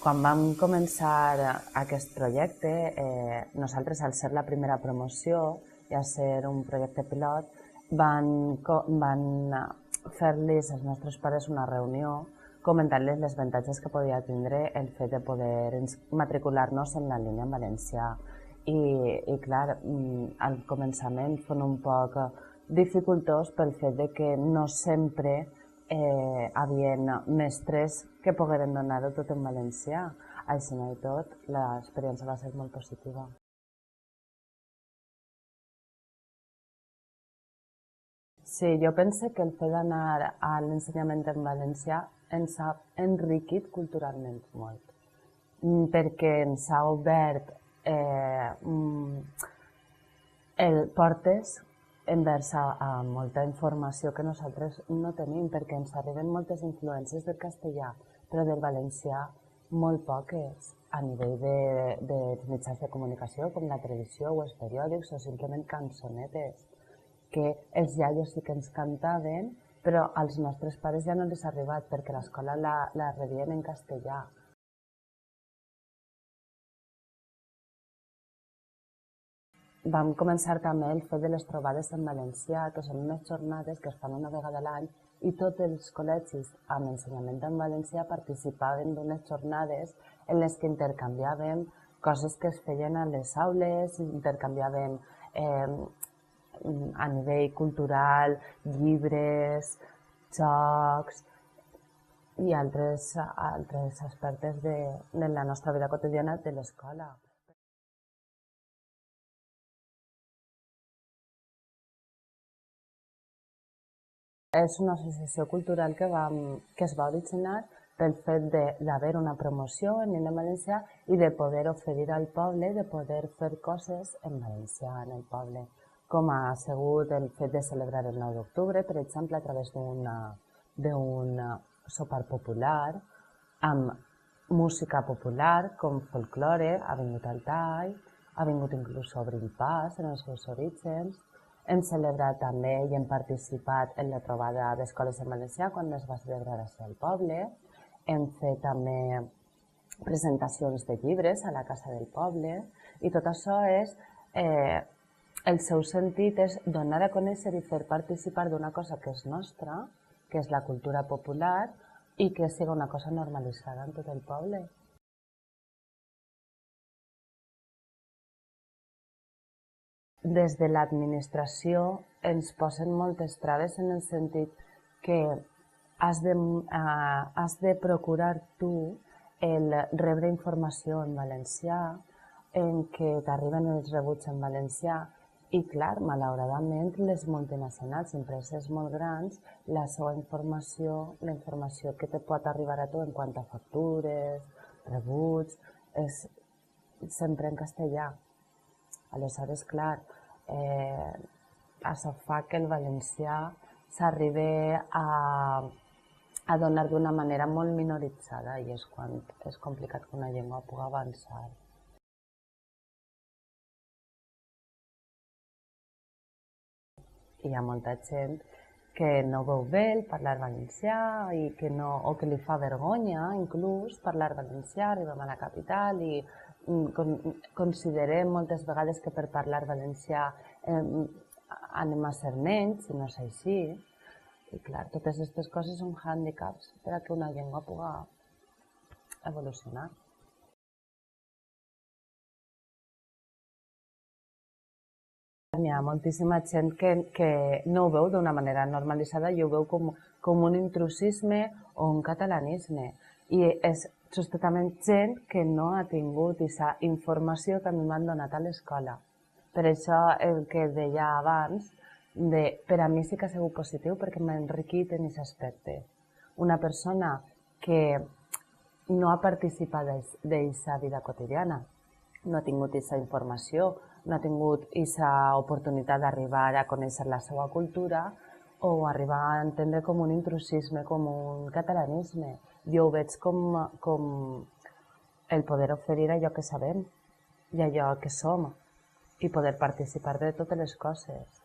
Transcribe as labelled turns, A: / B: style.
A: Quan vam començar aquest projecte, nosaltres, al ser la primera promoció i a ser un projecte pilot, van fer-los als nostres pares una reunió comentant-les els avantatges que podia tindre el fet de poder matricular-nos en la línia en valencià. I clar, al començament fos un poc dificultós pel fet de que no sempre havien mestres que pogueren donar-ho tot en valencià. Així i tot, l'experiència va ser molt positiva. Sí, jo penso que el fet d'anar a l'ensenyament en valencià ens ha enriquit culturalment molt, perquè ens ha obert portes envers a molta informació que nosaltres no tenim, perquè ens arriben moltes influències del castellà, però del valencià molt poques, a nivell de mitjans de comunicació, com la televisió o els periòdics, o simplement cançonetes, que els iaios sí que ens cantaven, però als nostres pares ja no els ha arribat, perquè a l'escola la rebien en castellà. Vam començar també el fet de les trobades en valencià, que són unes jornades que es fan una vegada a l'any, i tots els col·legis amb ensenyament en valencià participaven d'unes jornades en les que intercanviàvem coses que es feien a les aules, intercanviàvem a nivell cultural, llibres, jocs i altres aspectes de la nostra vida quotidiana de l'escola. És una associació cultural que es va originar pel fet d'haver una promoció en línia valencià i de poder oferir al poble, de poder fer coses en valencià en el poble, com ha sigut el fet de celebrar el 9 d'octubre, per exemple, a través d'un sopar popular, amb música popular com folklore, ha vingut el tall, ha vingut inclús Obrint Pas en els seus orígens. Hem celebrat també i hem participat en la trobada d'escoles en valencià quan es va celebrar així al poble. Hem fet també presentacions de llibres a la Casa del Poble i tot això el seu sentit és donar a conèixer i fer participar d'una cosa que és nostra, que és la cultura popular, i que sigui una cosa normalitzada en tot el poble. Des de l'administració ens posen moltes traves en el sentit que has de procurar tu el rebre informació en valencià, en què t'arriben els rebuts en valencià i, clar, malauradament, les multinacionals, empreses molt grans, la seva informació, la informació que te pot arribar a tu en quant a factures, rebuts, és sempre en castellà. Aleshores, clar, això fa que el valencià s'arribi a donar d'una manera molt minoritzada i és quan és complicat que una llengua pugui avançar. Hi ha molta gent que no veu bé el parlar valencià o que li fa vergonya inclús parlar valencià. Arribem a la capital i considerem moltes vegades que per parlar valencià anem a ser menys i no és així. I clar, totes aquestes coses són hàndicaps per a que una llengua pugui evolucionar. Hi ha moltíssima gent que no ho veu d'una manera normalitzada i ho veu com un intrusisme o un catalanisme. I és justament gent que no ha tingut aquesta informació que a mi m'han donat a l'escola. Per això el que deia abans, per a mi sí que ha sigut positiu perquè m'ha enriquit en aquest aspecte. Una persona que no ha participat d'aquesta vida quotidiana, no ha tingut aquesta informació, no ha tingut aquesta oportunitat d'arribar a conèixer la seva cultura o arribar a entendre com un intrusisme, com un catalanisme. Jo ho veig com el poder oferir allò que sabem i allò que som i poder participar de totes les coses.